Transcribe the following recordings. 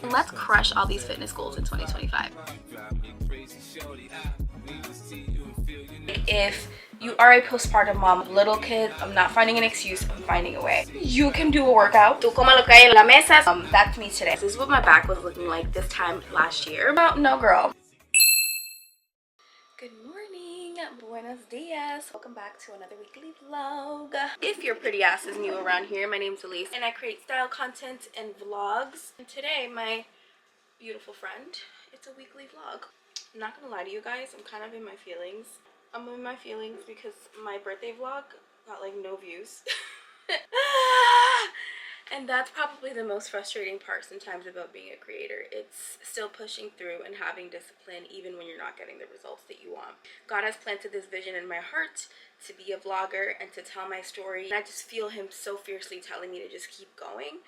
Let's crush all these fitness goals in 2025. If you are a postpartum mom, little kids, I'm not finding an excuse, I'm finding a way. You can do a workout. Tú coma lo que hay en la mesa. That's me today. This is what my back was looking like this time last year. No girl. Good morning, buenos dias. Welcome back to another weekly vlog. If your pretty ass is new around here, my name's Elise and I create style content and vlogs. And today, my beautiful friend, it's a weekly vlog. I'm not gonna lie to you guys, I'm kind of in my feelings. I'm in my feelings because my birthday vlog got like no views. And that's probably the most frustrating part sometimes about being a creator. It's still pushing through and having discipline even when you're not getting the results that you want. God has planted this vision in my heart to be a vlogger and to tell my story. And I just feel him so fiercely telling me to just keep going.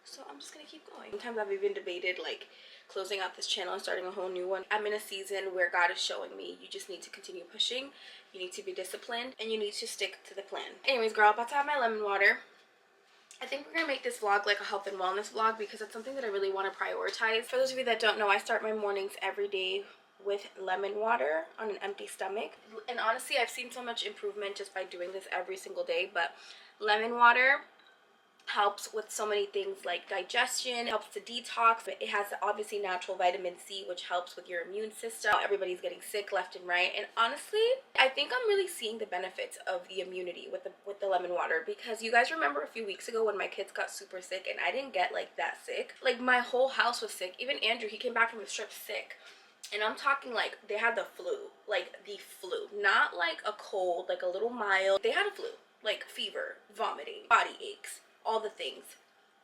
So I'm just gonna keep going. Sometimes I've even debated like closing out this channel and starting a whole new one. I'm in a season where God is showing me you just need to continue pushing, you need to be disciplined, and you need to stick to the plan. Anyways, girl, about to have my lemon water. I think we're gonna make this vlog like a health and wellness vlog because it's something that I really want to prioritize. For those of you that don't know, I start my mornings every day with lemon water on an empty stomach. And honestly, I've seen so much improvement just by doing this every single day. But lemon water helps with so many things like digestion, helps to detox. It has obviously natural vitamin C, which helps with your immune system. Everybody's getting sick left and right, and honestly I think I'm really seeing the benefits of the immunity with the lemon water, because you guys remember a few weeks ago when my kids got super sick and I didn't get like that sick. Like my whole house was sick. Even Andrew, he came back from his trip sick. And I'm talking like they had the flu, like the flu, not like a cold, like a little mild. They had a flu, like fever, vomiting, body aches, all the things.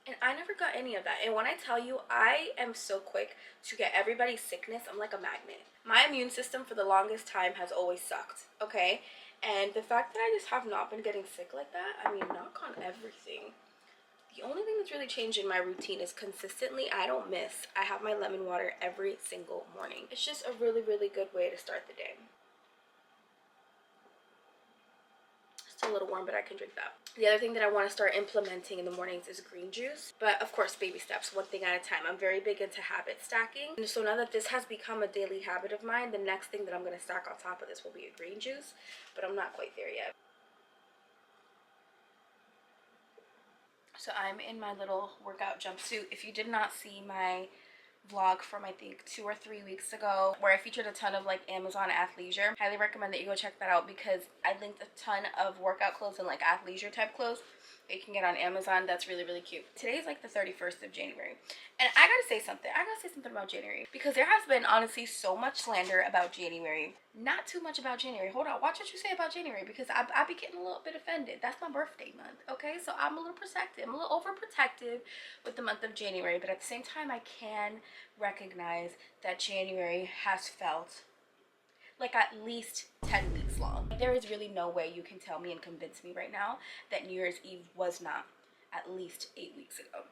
And I never got any of that. And when I tell you, I am so quick to get everybody's sickness, I'm like a magnet. My immune system for the longest time has always sucked, okay? And the fact that I just have not been getting sick like that, I mean, knock on everything. The only thing that's really changed in my routine is consistently, I don't miss. I have my lemon water every single morning. It's just a really, really good way to start the day. Still a little warm, but I can drink that. The other thing that I want to start implementing in the mornings is green juice. But of course, baby steps, one thing at a time. I'm very big into habit stacking. And so now that this has become a daily habit of mine, the next thing that I'm going to stack on top of this will be a green juice. But I'm not quite there yet. So I'm in my little workout jumpsuit. If you did not see my vlog from I think 2 or 3 weeks ago where I featured a ton of like Amazon athleisure, highly recommend that you go check that out because I linked a ton of workout clothes and like athleisure type clothes that you can get on Amazon. That's really, really cute. Today's like the 31st of January, and I gotta say something about January, because there has been honestly so much slander about January. Not too much about January. Hold on, watch what you say about January, because I be getting a little bit offended. That's my birthday month, okay? So I'm a little protective. I'm a little overprotective with the month of January, but at the same time I can recognize that January has felt like at least 10 weeks long. There is really no way you can tell me and convince me right now that New Year's Eve was not at least 8 weeks ago.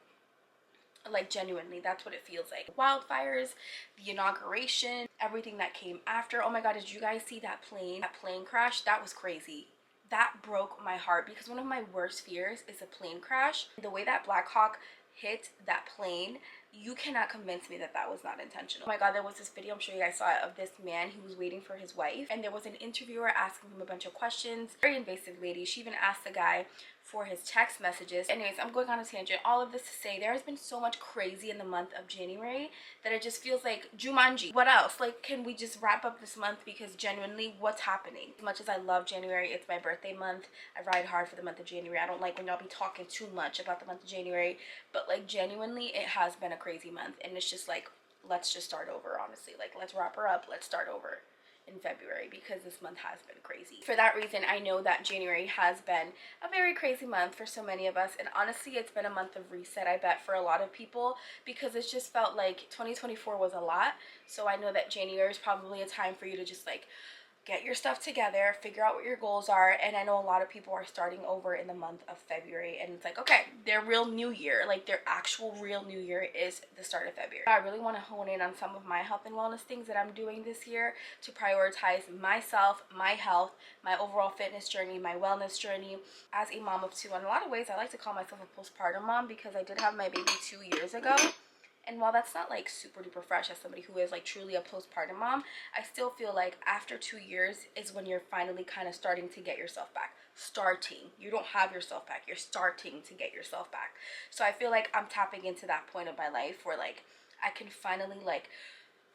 Like genuinely, that's what it feels like. Wildfires, the inauguration, everything that came after. Oh my god, did you guys see that plane crash? That was crazy. That broke my heart, because one of my worst fears is a plane crash. The way that Black Hawk hit that plane, you cannot convince me that that was not intentional. Oh my god, there was this video, I'm sure you guys saw it, of this man who was waiting for his wife, and there was an interviewer asking him a bunch of questions. Very invasive lady. She even asked the guy for his text messages. Anyways, I'm going on a tangent. All of this to say, there has been so much crazy in the month of January that it just feels like Jumanji. What else? Like, can we just wrap up this month? Because genuinely, what's happening? As much as I love January, it's my birthday month. I ride hard for the month of January. I don't like when y'all be talking too much about the month of January, but like genuinely, it has been a crazy month, and it's just like, let's just start over, honestly. Like, let's wrap her up. Let's start over in February, because this month has been crazy. For that reason, I know that January has been a very crazy month for so many of us, and honestly, it's been a month of reset, I bet, for a lot of people, because it's just felt like 2024 was a lot. So I know that January is probably a time for you to just like get your stuff together, figure out what your goals are. And I know a lot of people are starting over in the month of February, and it's like, okay, their real new year, like their actual real new year is the start of February. I really want to hone in on some of my health and wellness things that I'm doing this year to prioritize myself, my health, my overall fitness journey, my wellness journey as a mom of two. In a lot of ways, I like to call myself a postpartum mom because I did have my baby 2 years ago. And while that's not like super duper fresh as somebody who is like truly a postpartum mom, I still feel like after 2 years is when you're finally kind of starting to get yourself back. Starting. You don't have yourself back. You're starting to get yourself back. So I feel like I'm tapping into that point of my life where like I can finally like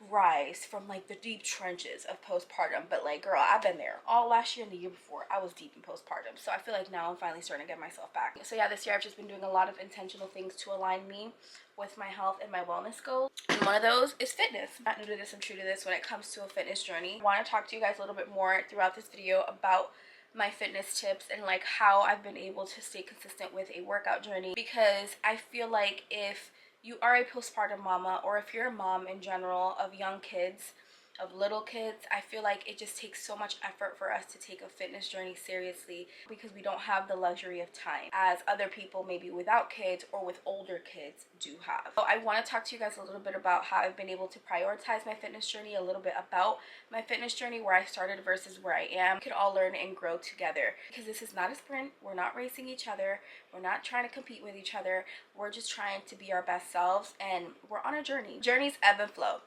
rise from like the deep trenches of postpartum. But like, girl, I've been there all last year and the year before. I was deep in postpartum. So I feel like now I'm finally starting to get myself back. So yeah, this year I've just been doing a lot of intentional things to align me with my health and my wellness goals. And one of those is fitness. I'm not new to this, I'm true to this when it comes to a fitness journey. I want to talk to you guys a little bit more throughout this video about my fitness tips and like how I've been able to stay consistent with a workout journey, because I feel like if you are a postpartum mama, or if you're a mom in general of young kids, of little kids, I feel like it just takes so much effort for us to take a fitness journey seriously because we don't have the luxury of time as other people maybe without kids or with older kids do have. So I want to talk to you guys a little bit about how I've been able to prioritize my fitness journey, a little bit about my fitness journey, where I started versus where I am. We could all learn and grow together because this is not a sprint. We're not racing each other. We're not trying to compete with each other. We're just trying to be our best selves, and we're on a journey. Journeys ebb and flow.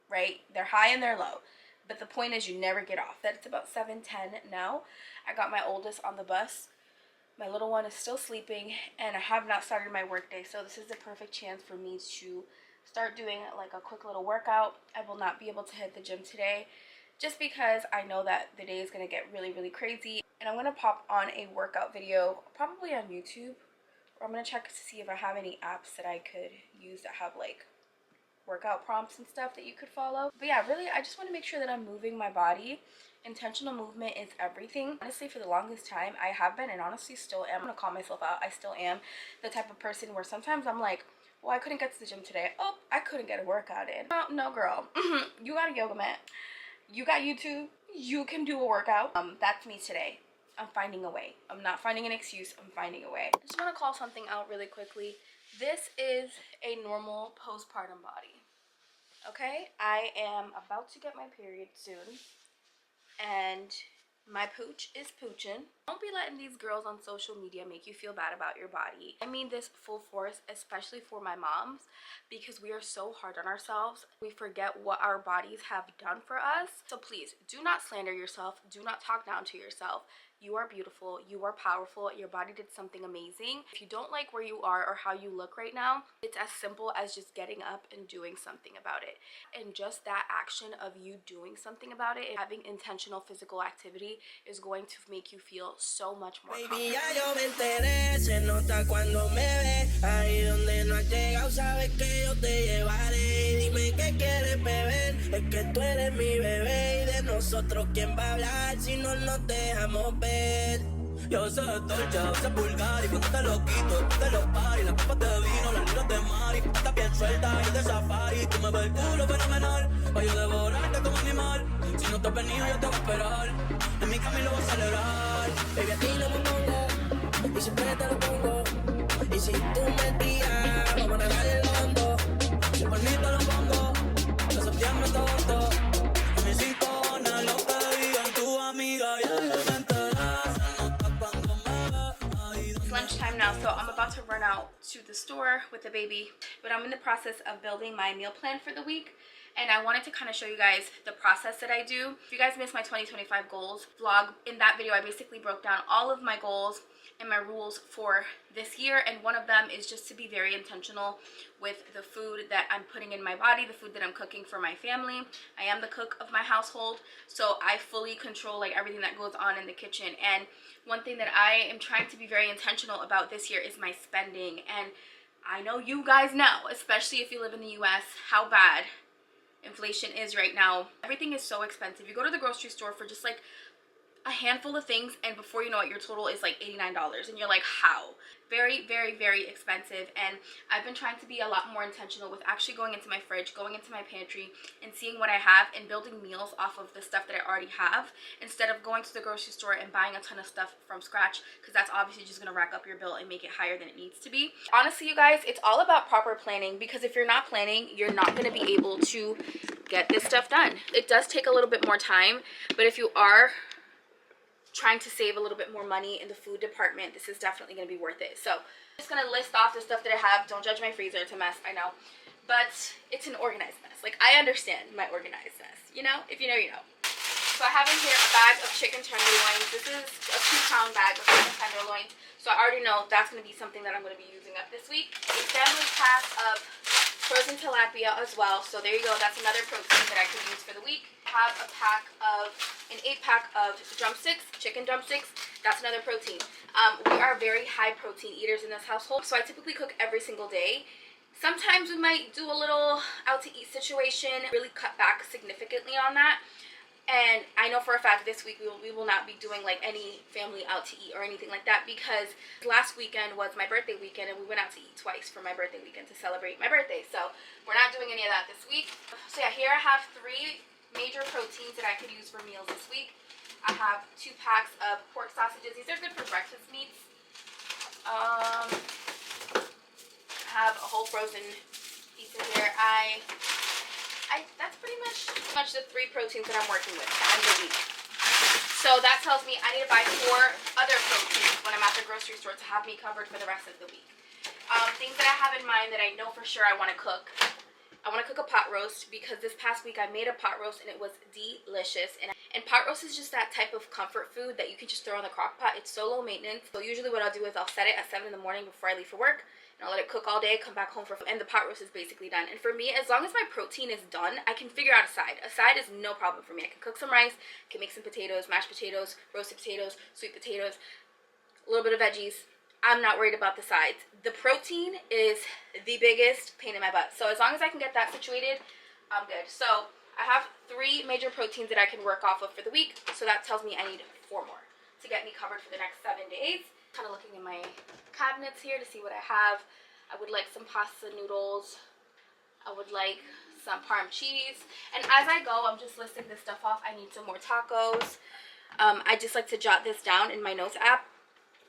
Right? They're high and they're low. But the point is you never get off. That's about 7:10 now. I got my oldest on the bus. My little one is still sleeping, and I have not started my work day. So this is the perfect chance for me to start doing like a quick little workout. I will not be able to hit the gym today just because I know that the day is going to get really, really crazy. And I'm going to pop on a workout video probably on YouTube. Or I'm going to check to see if I have any apps that I could use that have like workout prompts and stuff that you could follow. But yeah, really, I just want to make sure that I'm moving my body. Intentional movement is everything. Honestly, for the longest time, I have been, and honestly still am, I'm gonna call myself out, I still am the type of person where sometimes I'm like, well, I couldn't get to the gym today. Oh, I couldn't get a workout in. Oh, no, girl. You got a yoga mat. You got YouTube. You can do a workout. That's me today. I'm finding a way. I'm not finding an excuse. I'm finding a way. I just want to call something out really quickly. This is a normal postpartum body. Okay? I am about to get my period soon, and my pooch is pooching. Don't be letting these girls on social media make you feel bad about your body. I mean this full force, especially for my moms, because we are so hard on ourselves. We forget what our bodies have done for us. So please, do not slander yourself. Do not talk down to yourself. You are beautiful. You are powerful. Your body did something amazing. If you don't like where you are or how you look right now, it's as simple as just getting up and doing something about it. And just that action of you doing something about it, having intentional physical activity, is going to make you feel so much more confident. Baby, ya yo me enteré, se nota cuando me ve. Ahí donde no has llegado, sabes que yo te llevaré. Dime qué quieres beber, es que tú eres mi bebé. Y de nosotros, ¿quién va a hablar si no nos dejamos ver? Yo sé dolce, a veces vulgar, y cuando te lo quito, tú te lo paris. Las copas de vino, las libras de mari. Estás bien suelta y de safari. Tú me ves el culo fenomenal, pa' yo devorarte como animal. Si no te has venido, yo te voy a esperar. En mi camino voy a celebrar. Baby, a ti no me pongo, y siempre te lo pongo. Y si tú me tiras, vamos a nadar el hondo. Si por mí te lo pongo, de septiembre hasta agosto. A mis 5 horas, lo que digan tu amiga, ya yo me enteré. It's lunchtime now, so I'm about to run out to the store with the baby, but I'm in the process of building my meal plan for the week. And I wanted to kind of show you guys the process that I do. If you guys missed my 2025 goals vlog, in that video I basically broke down all of my goals and my rules for this year, and one of them is just to be very intentional with the food that I'm putting in my body, the food that I'm cooking for my family. I am the cook of my household, so I fully control like everything that goes on in the kitchen. And one thing that I am trying to be very intentional about this year is my spending. And I know you guys know, especially if you live in the US, how bad inflation is right now. Everything is so expensive. You go to the grocery store for just like a handful of things, and before you know it, your total is like $89, and you're like, how? Very, very, very expensive. And I've been trying to be a lot more intentional with actually going into my fridge, going into my pantry, and seeing what I have and building meals off of the stuff that I already have, instead of going to the grocery store and buying a ton of stuff from scratch, because that's obviously just going to rack up your bill and make it higher than it needs to be. Honestly, you guys, it's all about proper planning, because if you're not planning, you're not going to be able to get this stuff done. It does take a little bit more time, but if you are trying to save a little bit more money in the food department, this is definitely going to be worth it. So I'm just going to list off the stuff that I have. Don't judge my freezer, it's a mess, I know, but it's an organized mess. Like, I understand my organized mess, you know? If you know, you know. So I have in here a bag of chicken tenderloins. This is a 2-pound bag of chicken tenderloins, so I already know that's going to be something that I'm going to be using up this week. A family pack of frozen tilapia as well, so there you go, that's another protein that I could use for the week. I have an 8-pack of drumsticks, chicken drumsticks. That's another protein. We are very high protein eaters in this household, so I typically cook every single day. Sometimes we might do a little out to eat situation, really cut back significantly on that. And I know for a fact this week we will not be doing like any family out to eat or anything like that, because last weekend was my birthday weekend and we went out to eat twice for my birthday weekend to celebrate my birthday. So we're not doing any of that this week. So yeah, here I have 3 major proteins that I could use for meals this week. I have 2 packs of pork sausages. These are good for breakfast meats. I have a whole frozen pizza here. That's pretty much the 3 proteins that I'm working with at the end of the week. So that tells me I need to buy 4 other proteins when I'm at the grocery store to have me covered for the rest of the week. Things that I have in mind that I know for sure I want to cook. I want to cook a pot roast, because this past week I made a pot roast and it was delicious. And pot roast is just that type of comfort food that you can just throw in the crock pot. It's so low maintenance. So usually what I'll do is I'll set it at 7 in the morning before I leave for work, and I'll let it cook all day, come back home and the pot roast is basically done. And for me, as long as my protein is done, I can figure out a side. A side is no problem for me. I can cook some rice, I can make some potatoes, mashed potatoes, roasted potatoes, sweet potatoes, a little bit of veggies. I'm not worried about the sides. The protein is the biggest pain in my butt. So as long as I can get that situated, I'm good. So I have 3 major proteins that I can work off of for the week. So that tells me I need 4 more to get me covered for the next 7 days. Kind of looking in my cabinets here to see what I have. I would like some pasta noodles. I would like some parm cheese. And as I go, I'm just listing this stuff off. I need some more tacos. I just like to jot this down in my notes app.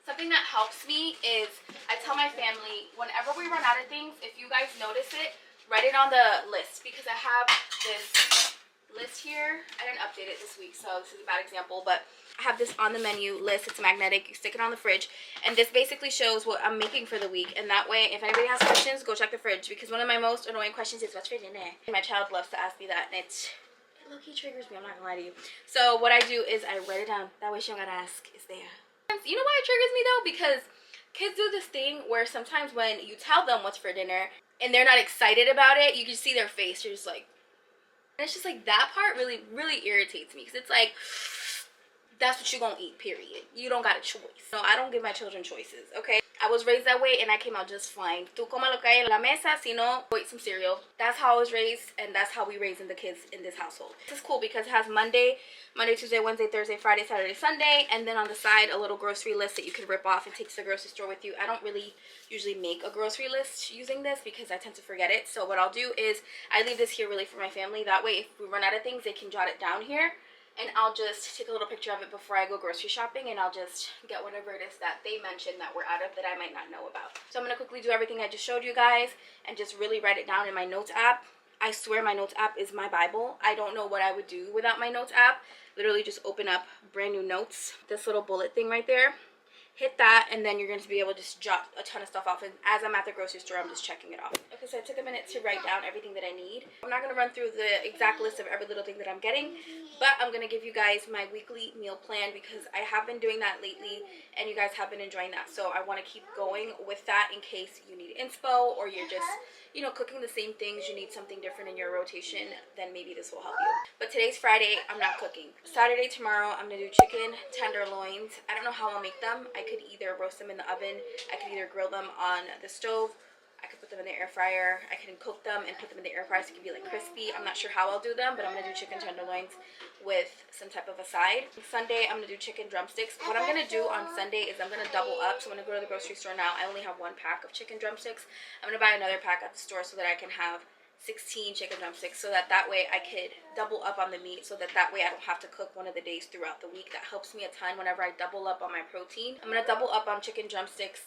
Something that helps me is I tell my family, whenever we run out of things, if you guys notice it, write it on the list, because I have this list here. I didn't update it this week, so this is a bad example, but I have this on the menu list. It's magnetic. You stick it on the fridge, and this basically shows what I'm making for the week. And that way, if anybody has questions, go check the fridge, because one of my most annoying questions is, what's for dinner? My child loves to ask me that, and it low-key triggers me. I'm not gonna lie to you. So what I do is I write it down. That way she don't gotta ask. It's there. You know why it triggers me though? Because kids do this thing where sometimes when you tell them what's for dinner and they're not excited about it, you can see their face. You're just like, and it's just like, that part really, really irritates me, because it's like, that's what you're gonna eat, period. You don't got a choice. No, I don't give my children choices, okay? I was raised that way and I came out just fine. Tú come lo que hay en la mesa, si no, go eat some cereal. That's how I was raised, and that's how we raising the kids in this household. This is cool because it has Monday, Tuesday, Wednesday, Thursday, Friday, Saturday, Sunday, and then on the side, a little grocery list that you can rip off and take to the grocery store with you. I don't really usually make a grocery list using this because I tend to forget it. So what I'll do is I leave this here really for my family. That way, if we run out of things, they can jot it down here. And I'll just take a little picture of it before I go grocery shopping, and I'll just get whatever it is that they mentioned that we're out of that I might not know about. So I'm going to quickly do everything I just showed you guys and just really write it down in my notes app. I swear my notes app is my Bible. I don't know what I would do without my notes app. Literally just open up brand new notes. This little bullet thing right there. Hit that, and then you're going to be able to just jot a ton of stuff off. And as I'm at the grocery store, I'm just checking it off. Okay, so I took a minute to write down everything that I need. I'm not going to run through the exact list of every little thing that I'm getting, but I'm going to give you guys my weekly meal plan because I have been doing that lately, and you guys have been enjoying that. So I want to keep going with that in case you need inspo or you're just, you know, cooking the same things. You need something different in your rotation, then maybe this will help you. But today's Friday, I'm not cooking. Saturday, tomorrow, I'm going to do chicken tenderloins. I don't know how I'll make them. I could either roast them in the oven, I could either grill them on the stove, I could put them in the air fryer. I can cook them and put them in the air fryer so it can be like crispy. I'm not sure how I'll do them, but I'm gonna do chicken tenderloins with some type of a side. Sunday, I'm gonna do chicken drumsticks. What I'm gonna do on Sunday is I'm gonna double up. So when I go to the grocery store now, I only have 1 pack of chicken drumsticks. I'm gonna buy another pack at the store so that I can have 16 chicken drumsticks, so that way I could double up on the meat, so that way I don't have to cook one of the days throughout the week. That helps me a ton whenever I double up on my protein. I'm gonna double up on chicken drumsticks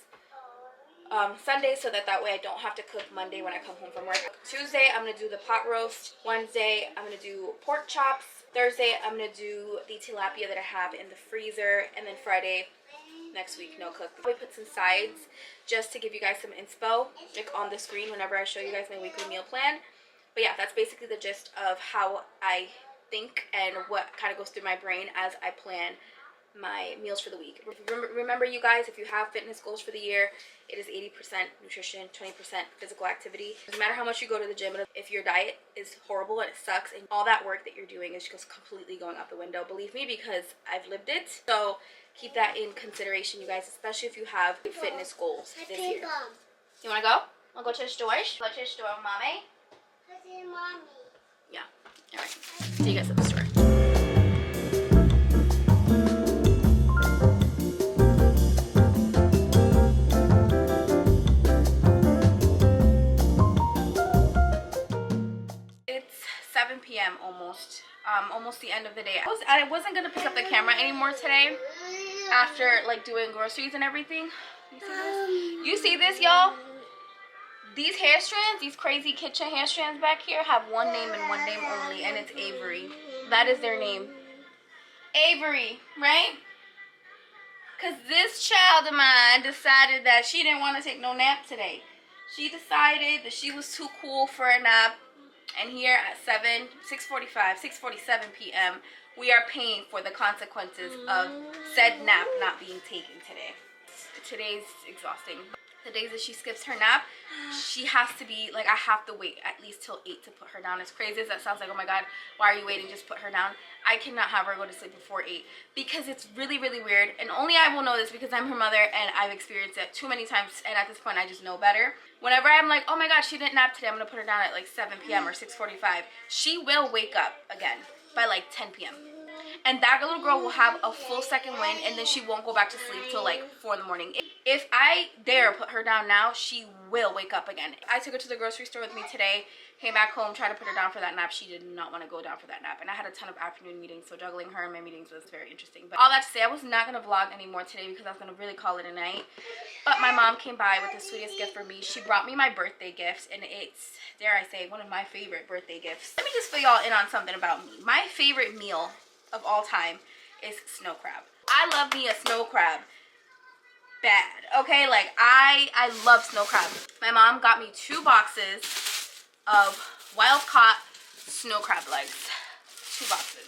Sunday, so that way I don't have to cook Monday when I come home from work. Tuesday, I'm gonna do the pot roast. Wednesday, I'm gonna do pork chops. Thursday, I'm gonna do the tilapia that I have in the freezer. And then Friday, next week, no cook. I put some sides just to give you guys some inspo, like on the screen whenever I show you guys my weekly meal plan. But yeah, that's basically the gist of how I think and what kind of goes through my brain as I plan my meals for the week. Remember, you guys, if you have fitness goals for the year, it is 80% nutrition, 20% physical activity. No matter how much you go to the gym, if your diet is horrible and it sucks and all that work that you're doing is just completely going out the window. Believe me, because I've lived it. So keep that in consideration, you guys, especially if you have fitness goals this year. You want to go? I'll go to the store. Go to the store, mommy. Yeah. All right. See you guys at the store. It's 7 p.m. almost the end of the day. I wasn't gonna pick up the camera anymore today after like doing groceries and everything. You see this, y'all? These hair strands, these crazy kitchen hair strands back here have one name and one name only, and it's Avery. That is their name. Avery, right? Because this child of mine decided that she didn't want to take no nap today. She decided that she was too cool for a nap. And here at 6:47 p.m., we are paying for the consequences of said nap not being taken today. Today's exhausting. The days that she skips her nap, she has to be, like, I have to wait at least till 8 to put her down. As crazy as that sounds, like, oh my God, why are you waiting? Just put her down. I cannot have her go to sleep before 8 because it's really, really weird. And only I will know this because I'm her mother and I've experienced it too many times. And at this point, I just know better. Whenever I'm like, oh my God, she didn't nap today, I'm going to put her down at like 7 p.m. or 6:45. She will wake up again by like 10 p.m. And that little girl will have a full second wind, and then she won't go back to sleep till like 4 in the morning. If I dare put her down now, she will wake up again. I took her to the grocery store with me today, came back home, tried to put her down for that nap. She did not want to go down for that nap. And I had a ton of afternoon meetings, so juggling her and my meetings was very interesting. But all that to say, I was not going to vlog anymore today because I was going to really call it a night. But my mom came by with the sweetest gift for me. She brought me my birthday gift, and it's, dare I say, one of my favorite birthday gifts. Let me just fill y'all in on something about me. My favorite meal of all time is snow crab. I love me a snow crab bad, okay? Like, I love snow crab. My mom got me 2 boxes of wild caught snow crab legs. 2 boxes.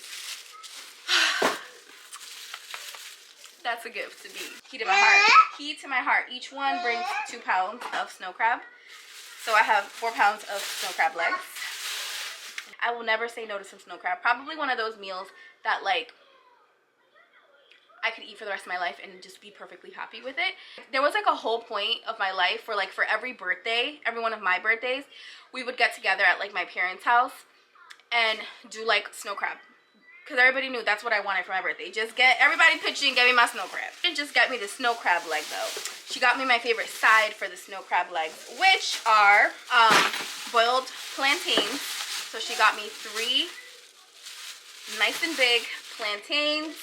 That's a gift to me. Key to my heart. Key to my heart. Each one brings 2 pounds of snow crab. So I have 4 pounds of snow crab legs. I will never say no to some snow crab. Probably one of those meals that, like, I could eat for the rest of my life and just be perfectly happy with it. There was like a whole point of my life where, like, for every birthday, every one of my birthdays, we would get together at like my parents' house and do like snow crab. Because everybody knew that's what I wanted for my birthday. Just get everybody pitching and get me my snow crab. She didn't just get me the snow crab leg though. She got me my favorite side for the snow crab legs, which are boiled plantains. So she got me 3 nice and big plantains.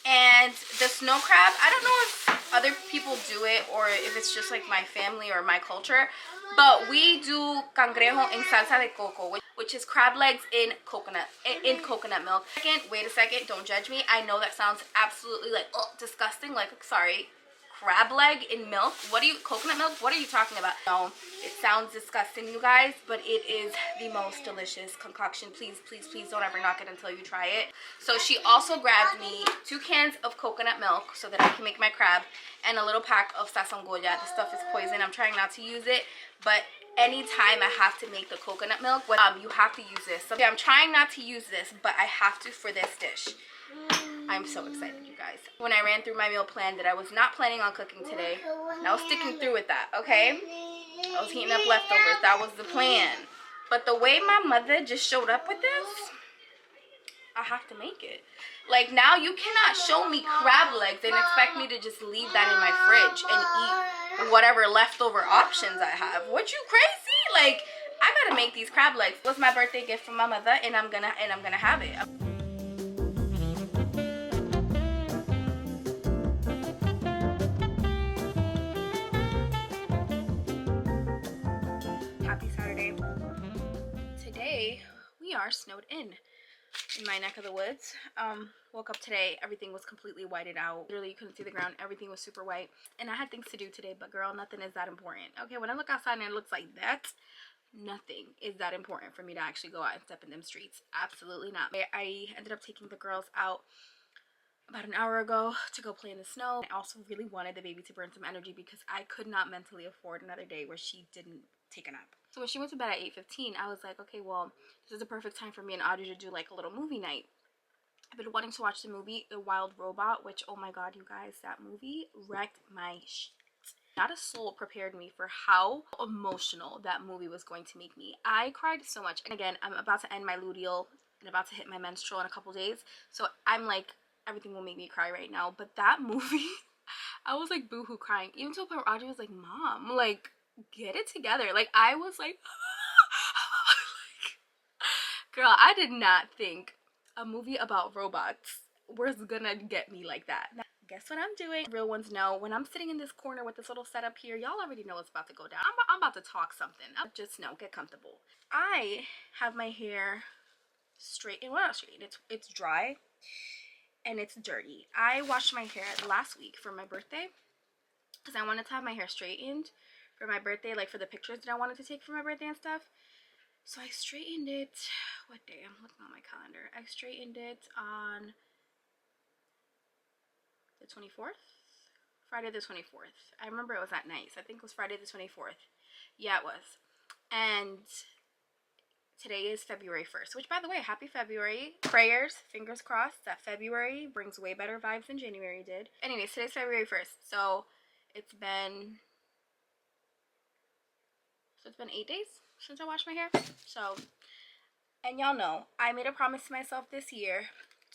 And the snow crab, I don't know if other people do it or if it's just like my family or my culture, but we do cangrejo en salsa de coco, which is crab legs in coconut milk. Wait a second, don't judge me. I know that sounds absolutely like disgusting, like, sorry, crab leg in milk? What do you, coconut milk? What are you talking about? No, it sounds disgusting, you guys, but it is the most delicious concoction. Please, please, please don't ever knock it until you try it. So she also grabbed me 2 cans of coconut milk so that I can make my crab, and a little pack of sazongoya. This stuff is poison. I'm trying not to use it, but anytime I have to make the coconut milk, you have to use this. So I'm trying not to use this, but I have to for this dish. I'm so excited, you guys. When I ran through my meal plan that I was not planning on cooking today, and I was sticking through with that, okay? I was heating up leftovers. That was the plan. But the way my mother just showed up with this, I have to make it. Like, now you cannot show me crab legs and expect me to just leave that in my fridge and eat whatever leftover options I have. What, you crazy? Like, I gotta make these crab legs. It was my birthday gift from my mother, and I'm gonna have it. Happy Saturday. Today we are snowed in my neck of the woods. Woke up today, everything was completely whited out. Literally, you couldn't see the ground. Everything was super white. And I had things to do today, but girl, nothing is that important. Okay, when I look outside and it looks like that, nothing is that important for me to actually go out and step in them streets. Absolutely not. I ended up taking the girls out about an hour ago to go play in the snow. I also really wanted the baby to burn some energy because I could not mentally afford another day where she didn't take a nap. So when she went to bed at 8:15, I was like, okay, well, this is a perfect time for me and Audrey to do like a little movie night. I've been wanting to watch the movie The Wild Robot, which, oh my god, you guys, that movie wrecked my shit. Not a soul prepared me for how emotional that movie was going to make me. I cried so much. And again, I'm about to end my luteal and about to hit my menstrual in a couple days. So I'm like, everything will make me cry right now. But that movie, I was like boohoo crying. Even to a point where Audrey was like, Mom, like, get it together. Like, I was like, girl, I did not think a movie about robots was gonna get me like that. Now, guess what I'm doing? Real ones know, when I'm sitting in this corner with this little setup here, y'all already know what's about to go down. I'm about to talk something. I'll just know, get comfortable. I have my hair straightened. Well, not straightened. It's dry and it's dirty. I washed my hair last week for my birthday because I wanted to have my hair straightened for my birthday, like for the pictures that I wanted to take for my birthday and stuff. So I straightened it, what day? I'm looking on my calendar. I straightened it on the 24th? Friday the 24th. I remember it was that night. So I think it was Friday the 24th. Yeah, it was. And today is February 1st, which, by the way, happy February. Prayers, fingers crossed, that February brings way better vibes than January did. Anyways, today's February 1st. So it's been 8 days since I washed my hair. So, and y'all know, I made a promise to myself this year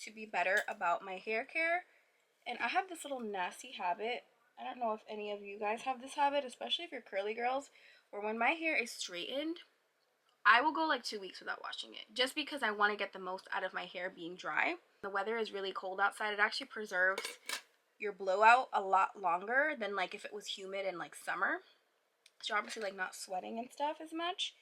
to be better about my hair care. And I have this little nasty habit. I don't know if any of you guys have this habit, especially if you're curly girls, where when my hair is straightened, I will go like 2 weeks without washing it, just because I want to get the most out of my hair being dry. The weather is really cold outside. It actually preserves your blowout a lot longer than like if it was humid in like summer. So you're obviously like not sweating and stuff as much.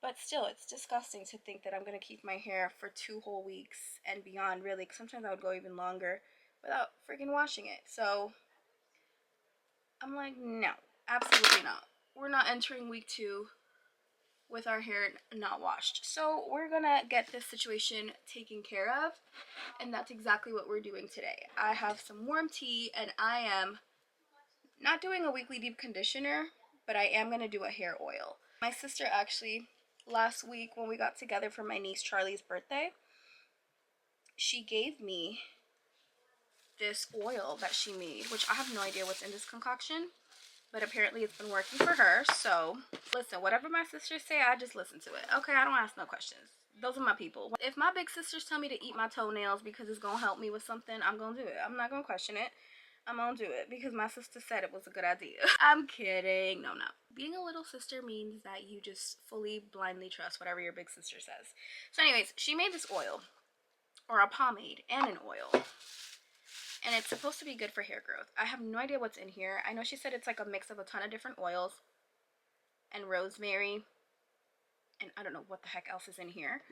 But still, it's disgusting to think that I'm going to keep my hair for 2 whole weeks and beyond, really. Because sometimes I would go even longer without freaking washing it. So I'm like, no, absolutely not. We're not entering week 2 with our hair not washed. So we're gonna get this situation taken care of, and that's exactly what we're doing today. I have some warm tea, and I am not doing a weekly deep conditioner, but I am gonna do a hair oil. My sister actually, last week when we got together for my niece Charlie's birthday, she gave me this oil that she made, which I have no idea what's in this concoction, but apparently it's been working for her. So listen, whatever my sisters say, I just listen to it. Okay, I don't ask no questions. Those are my people. If my big sisters tell me to eat my toenails because it's gonna help me with something, I'm gonna do it. I'm not gonna question it. I'm gonna do it because my sister said it was a good idea. I'm kidding. No. Being a little sister means that you just fully blindly trust whatever your big sister says. So anyways, she made this oil, or a pomade and an oil, and it's supposed to be good for hair growth. I have no idea what's in here. I know she said it's like a mix of a ton of different oils and rosemary, and I don't know what the heck else is in here.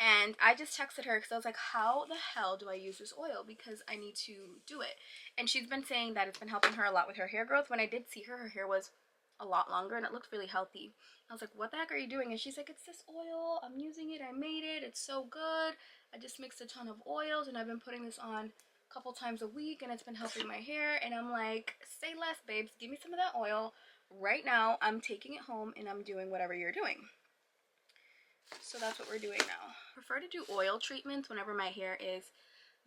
And I just texted her because I was like, how the hell do I use this oil? Because I need to do it. And she's been saying that it's been helping her a lot with her hair growth. When I did see her, her hair was a lot longer and it looked really healthy. I was like, what the heck are you doing? And she's like, it's this oil. I'm using it. I made it. It's so good. I just mixed a ton of oils and I've been putting this on a couple times a week and it's been helping my hair. And I'm like, say less, babes. Give me some of that oil. Right now, I'm taking it home and I'm doing whatever you're doing. So that's what we're doing now. I prefer to do oil treatments whenever my hair is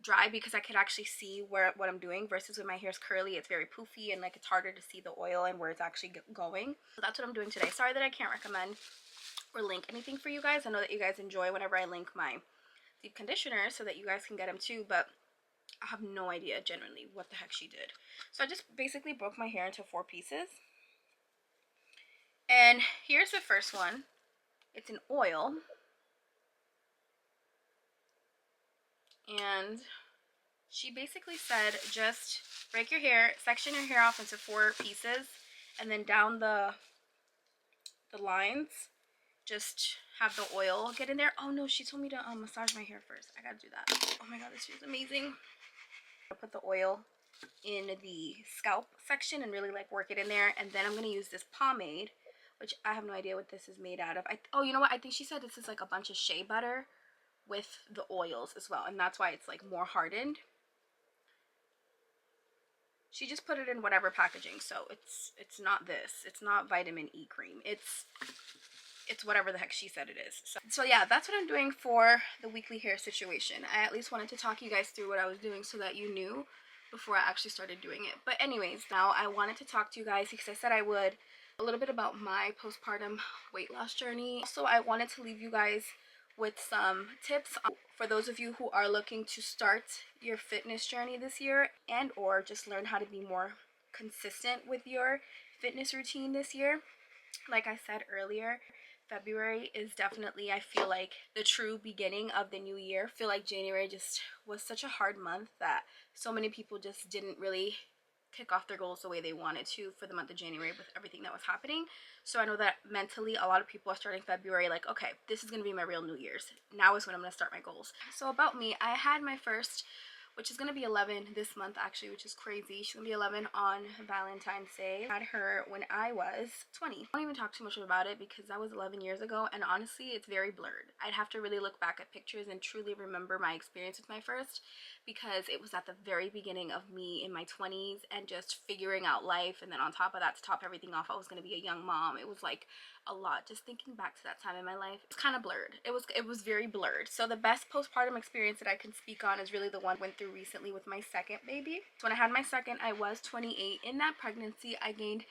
dry because I could actually see what I'm doing, versus when my hair is curly, it's very poofy and like it's harder to see the oil and where it's actually going. So that's what I'm doing today. Sorry that I can't recommend or link anything for you guys. I know that you guys enjoy whenever I link my deep conditioner so that you guys can get them too, but I have no idea genuinely what the heck she did. So I just basically broke my hair into 4 pieces. And here's the first one. It's an oil. And she basically said just break your hair, section your hair off into 4 pieces, and then down the lines, just have the oil get in there. Oh no, she told me to massage my hair first. I gotta do that. Oh my god, this feels amazing. I'll put the oil in the scalp section and really like work it in there, and then I'm gonna use this pomade, which I have no idea what this is made out of. Oh, you know what? I think she said this is like a bunch of shea butter with the oils as well, and that's why it's like more hardened. She just put it in whatever packaging, so it's not this. It's not vitamin E cream. It's whatever the heck she said it is. So yeah, that's what I'm doing for the weekly hair situation. I at least wanted to talk you guys through what I was doing so that you knew before I actually started doing it. But anyways, now I wanted to talk to you guys, because I said I would, a little bit about my postpartum weight loss journey. Also, I wanted to leave you guys with some tips for those of you who are looking to start your fitness journey this year, and or just learn how to be more consistent with your fitness routine this year. Like I said earlier, February is definitely, I feel like, the true beginning of the new year. I feel like January just was such a hard month that so many people just didn't really kick off their goals the way they wanted to for the month of January with everything that was happening. So I know that mentally a lot of people are starting February like, okay, this is going to be my real New Year's. Now is when I'm going to start my goals. So about me, I had my first, which is going to be 11 this month actually, which is crazy. She's going to be 11 on Valentine's Day. I had her when I was 20. I don't even talk too much about it because that was 11 years ago, and honestly, it's very blurred. I'd have to really look back at pictures and truly remember my experience with my first, because it was at the very beginning of me in my 20s and just figuring out life. And then on top of that, to top everything off, I was going to be a young mom. It was like a lot. Just thinking back to that time in my life, it's kind of blurred. It was very blurred. So the best postpartum experience that I can speak on is really the one I went through recently with my second baby. So when I had my second, I was 28. In that pregnancy, I gained,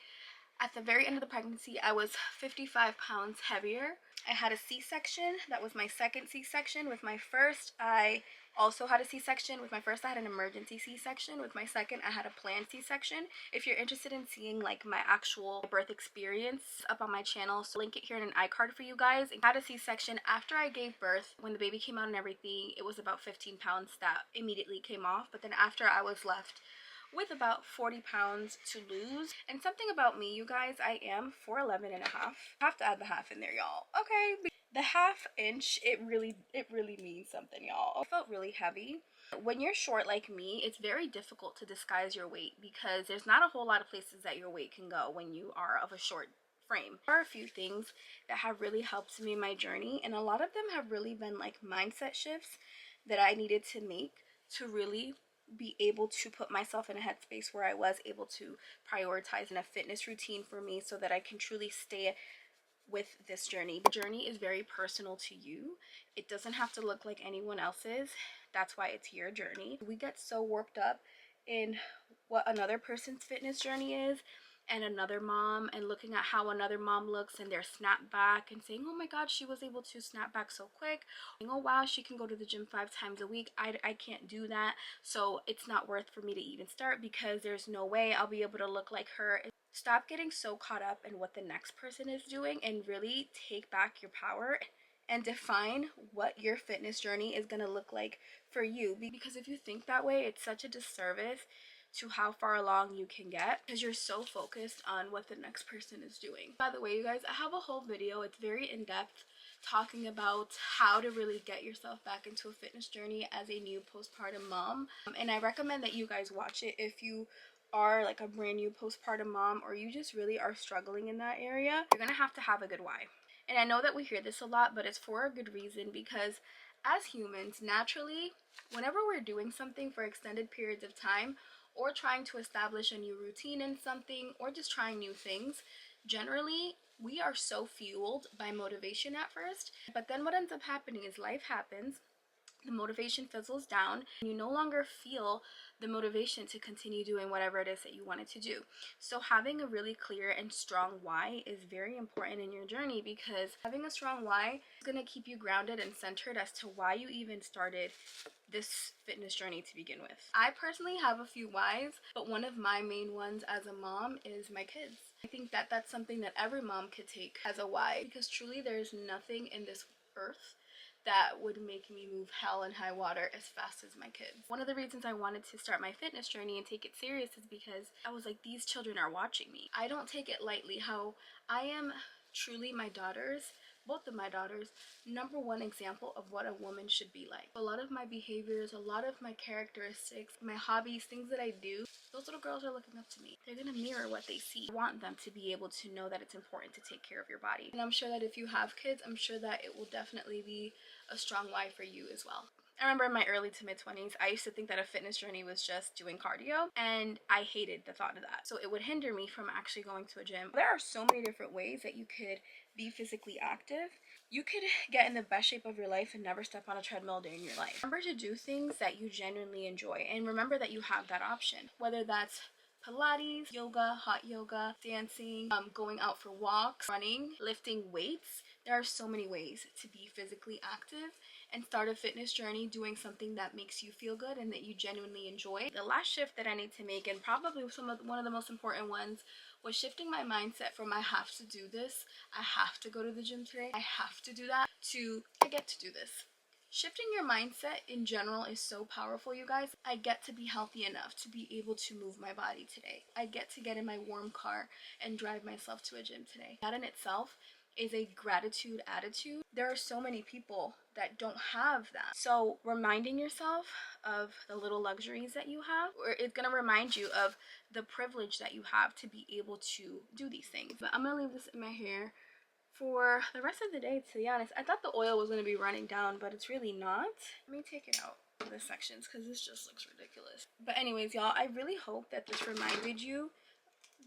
at the very end of the pregnancy, I was 55 pounds heavier. I had a C-section. That was my second C-section. With my first, I also had a C-section. With my first, I had an emergency C-section. With my second, I had a planned C-section. If you're interested in seeing like my actual birth experience, up on my channel, so link it here in an iCard for you guys. I had a C-section after I gave birth. When the baby came out and everything, it was about 15 pounds that immediately came off. But then after, I was left with about 40 pounds to lose. And something about me, you guys, I am 4'11 and a half. I have to add the half in there, y'all. Okay, the half inch, it really means something, y'all. I felt really heavy. When you're short like me, it's very difficult to disguise your weight because there's not a whole lot of places that your weight can go when you are of a short frame. There are a few things that have really helped me in my journey, and a lot of them have really been like mindset shifts that I needed to make to really be able to put myself in a headspace where I was able to prioritize in a fitness routine for me so that I can truly stay with this journey. The journey is very personal to you. It doesn't have to look like anyone else's. That's why it's your journey. We get so warped up in what another person's fitness journey is, and another mom, and looking at how another mom looks and their snap back and saying, oh my god, she was able to snap back so quick. Oh wow, she can go to the gym 5 times a week. I can't do that, so it's not worth for me to even start because there's no way I'll be able to look like her. Stop getting so caught up in what the next person is doing and really take back your power and define what your fitness journey is going to look like for you. Because if you think that way, it's such a disservice to how far along you can get because you're so focused on what the next person is doing. By the way, you guys, I have a whole video. It's very in-depth talking about how to really get yourself back into a fitness journey as a new postpartum mom. And I recommend that you guys watch it if you are like a brand new postpartum mom or you just really are struggling in that area. You're gonna have a good why. And I know that we hear this a lot, but it's for a good reason, because as humans, naturally, whenever we're doing something for extended periods of time or trying to establish a new routine in something or just trying new things, generally we are so fueled by motivation at first, but then what ends up happening is life happens, the motivation fizzles down and you no longer feel the motivation to continue doing whatever it is that you wanted to do. So having a really clear and strong why is very important in your journey, because having a strong why is going to keep you grounded and centered as to why you even started this fitness journey to begin with. I personally have a few whys, but one of my main ones as a mom is my kids. I think that that's something that every mom could take as a why, because truly there's nothing in this earth that would make me move hell and high water as fast as my kids. One of the reasons I wanted to start my fitness journey and take it serious is because I was like, these children are watching me. I don't take it lightly how I am truly my daughters, both of my daughters, number one example of what a woman should be like. A lot of my behaviors, a lot of my characteristics, my hobbies, things that I do, those little girls are looking up to me. They're gonna mirror what they see. I want them to be able to know that it's important to take care of your body. And I'm sure that if you have kids, I'm sure that it will definitely be a strong why for you as well. I remember in my early to mid 20s, I used to think that a fitness journey was just doing cardio, and I hated the thought of that. So it would hinder me from actually going to a gym. There are so many different ways that you could be physically active. You could get in the best shape of your life and never step on a treadmill during your life. Remember to do things that you genuinely enjoy, and remember that you have that option, whether that's Pilates, yoga, hot yoga, dancing, going out for walks, running, lifting weights. There are so many ways to be physically active and start a fitness journey doing something that makes you feel good and that you genuinely enjoy. The last shift that I need to make, and probably one of the most important ones, was shifting my mindset from I have to do this, I have to go to the gym today, I have to do that, to I get to do this. Shifting your mindset in general is so powerful, you guys. I get to be healthy enough to be able to move my body today. I get to get in my warm car and drive myself to a gym today. That in itself is a gratitude attitude. There are so many people that don't have that. So reminding yourself of the little luxuries that you have, or it's gonna remind you of the privilege that you have to be able to do these things. But I'm gonna leave this in my hair for the rest of the day, to be honest. I thought the oil was going to be running down, but it's really not. Let me take it out of the sections because this just looks ridiculous. But anyways, y'all, I really hope that this reminded you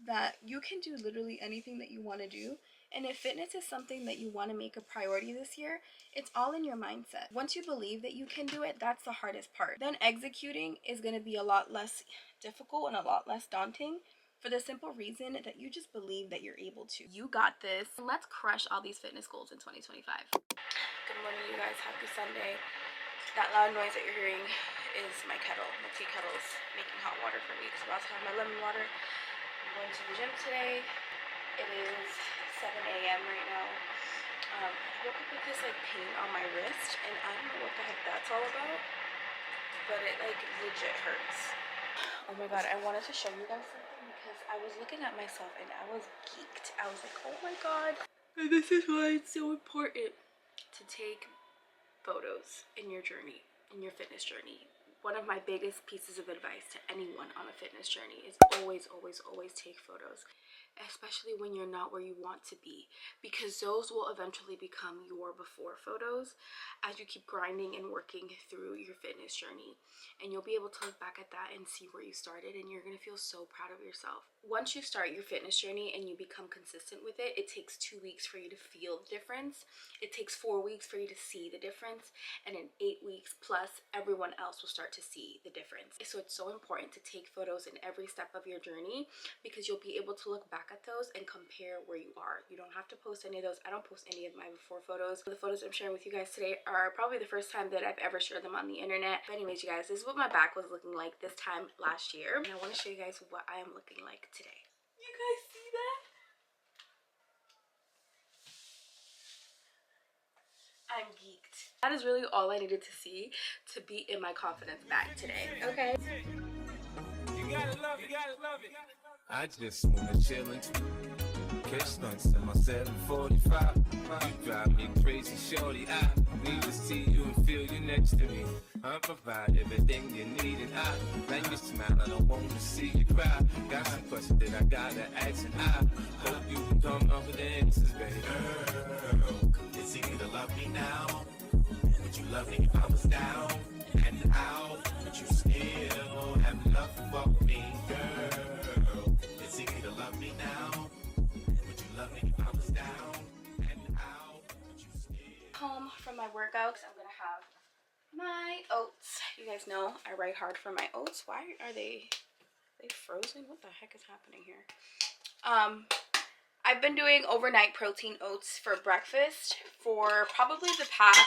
that you can do literally anything that you want to do. And if fitness is something that you want to make a priority this year, it's all in your mindset. Once you believe that you can do it, that's the hardest part. Then executing is going to be a lot less difficult and a lot less daunting, for the simple reason that you just believe that you're able to. You got this. Let's crush all these fitness goals in 2025. Good morning, you guys. Happy Sunday. That loud noise that you're hearing is my kettle. My tea kettle is making hot water for me because I'm about to have my lemon water. I'm going to the gym today. It is 7 a.m. right now. I woke up with this like pain on my wrist, and I don't know what the heck that's all about, but it like legit hurts. Oh my god, I wanted to show you guys something because I was looking at myself and I was geeked. I was like, oh my god. And this is why it's so important to take photos in your journey, in your fitness journey. One of my biggest pieces of advice to anyone on a fitness journey is always, always, always take photos. Especially when you're not where you want to be, because those will eventually become your before photos as you keep grinding and working through your fitness journey. And you'll be able to look back at that and see where you started, and you're going to feel so proud of yourself. Once you start your fitness journey and you become consistent with it, it takes 2 weeks for you to feel the difference. It takes 4 weeks for you to see the difference, and in 8 weeks plus, everyone else will start to see the difference. So it's so important to take photos in every step of your journey, because you'll be able to look back at those and compare where you are. You don't have to post any of those. I don't post any of my before photos. The photos I'm sharing with you guys today are probably the first time that I've ever shared them on the internet. But anyways, you guys, this is what my back was looking like this time last year, and I want to show you guys what I am looking like today. You guys see that? I'm geeked. That is really all I needed to see to be in my confidence bag today. Okay. You gotta love it, you gotta love it. I just wanna chill and catch stunts in my 745. You drive me crazy, shorty. I need to see you and feel you next to me. I provide everything you need, and I like your smile. I don't want to see you cry. Got some questions that I gotta ask, and I hope you can come up with the answers, baby. Girl, it's easy to love me now. Would you love me if I was down and out? Would you still have love for me, girl? It's easy to love me now. Would you love me if I was down and out? Would you still? Home from my workouts, I'm gonna have my oats. You guys know I ride hard for my oats. Why are they frozen? What the heck is happening here? I've been doing overnight protein oats for breakfast for probably the past,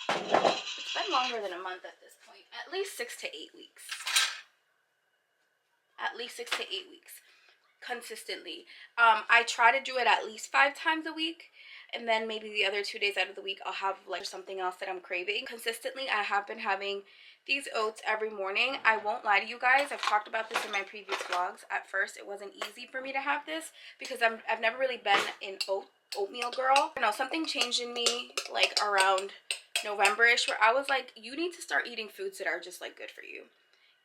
it's been longer than a month at this point, at least 6 to 8 weeks. At least 6 to 8 weeks consistently. I try to do it at least 5 times a week, and then maybe the other 2 days out of the week I'll have like something else that I'm craving. Consistently I have been having these oats every morning. I won't lie to you guys, I've talked about this in my previous vlogs. At first it wasn't easy for me to have this because I've never really been an oatmeal girl. I know something changed in me like around November-ish where I was like, you need to start eating foods that are just like good for you.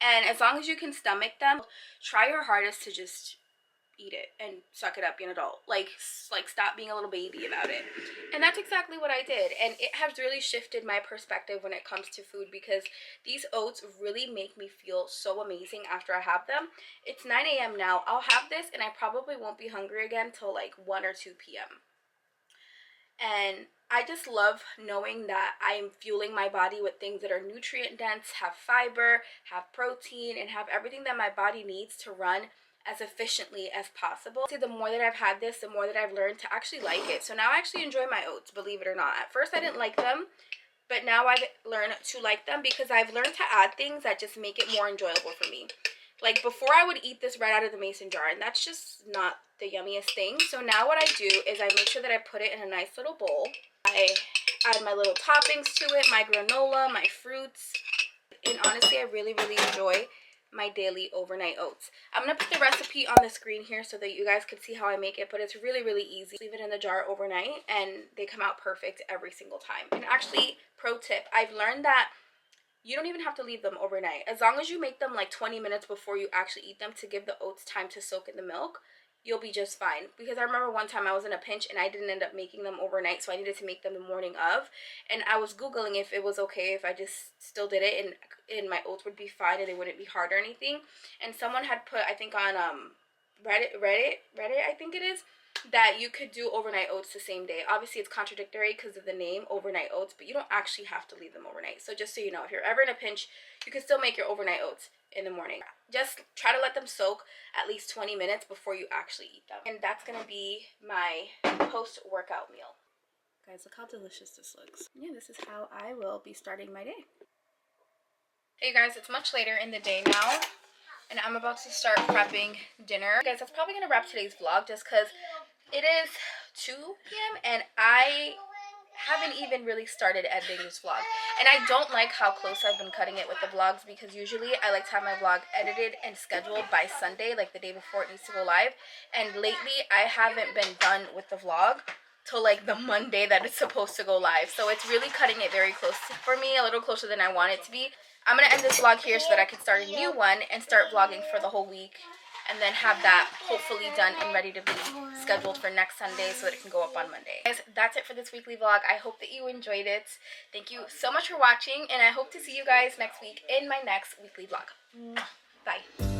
And as long as you can stomach them, try your hardest to just eat it and suck it up, be an adult. Like stop being a little baby about it. And that's exactly what I did. And it has really shifted my perspective when it comes to food because these oats really make me feel so amazing after I have them. It's 9 a.m. now. I'll have this and I probably won't be hungry again till like 1 or 2 p.m. And I just love knowing that I'm fueling my body with things that are nutrient dense, have fiber, have protein, and have everything that my body needs to run as efficiently as possible. See, the more that I've had this, the more that I've learned to actually like it. So now I actually enjoy my oats, believe it or not. At first I didn't like them, but now I've learned to like them because I've learned to add things that just make it more enjoyable for me. Like before I would eat this right out of the mason jar and that's just not the yummiest thing. So now what I do is I make sure that I put it in a nice little bowl. I add my little toppings to it, my granola, my fruits. And honestly, I really, really enjoy my daily overnight oats. I'm going to put the recipe on the screen here so that you guys can see how I make it, but it's really, really easy. Leave it in the jar overnight and they come out perfect every single time. And actually, pro tip, I've learned that you don't even have to leave them overnight. As long as you make them like 20 minutes before you actually eat them to give the oats time to soak in the milk, you'll be just fine. Because I remember one time I was in a pinch and I didn't end up making them overnight, so I needed to make them the morning of. And I was Googling if it was okay if I just still did it and my oats would be fine and they wouldn't be hard or anything. And someone had put, I think on Reddit, I think it is, that you could do overnight oats the same day. Obviously, it's contradictory because of the name, overnight oats, but you don't actually have to leave them overnight. So just so you know, if you're ever in a pinch, you can still make your overnight oats in the morning. Just try to let them soak at least 20 minutes before you actually eat them. And that's going to be my post-workout meal. Guys, look how delicious this looks. Yeah, this is how I will be starting my day. Hey guys, it's much later in the day now, and I'm about to start prepping dinner. Guys, that's probably going to wrap today's vlog just because it is 2 p.m. and I haven't even really started editing this vlog. And I don't like how close I've been cutting it with the vlogs because usually I like to have my vlog edited and scheduled by Sunday, like the day before it needs to go live. And lately I haven't been done with the vlog till like the Monday that it's supposed to go live. So it's really cutting it very close for me, a little closer than I want it to be. I'm going to end this vlog here so that I can start a new one and start vlogging for the whole week. And then have that hopefully done and ready to be scheduled for next Sunday so that it can go up on Monday. Guys, that's it for this weekly vlog. I hope that you enjoyed it. Thank you so much for watching, and I hope to see you guys next week in my next weekly vlog. Bye.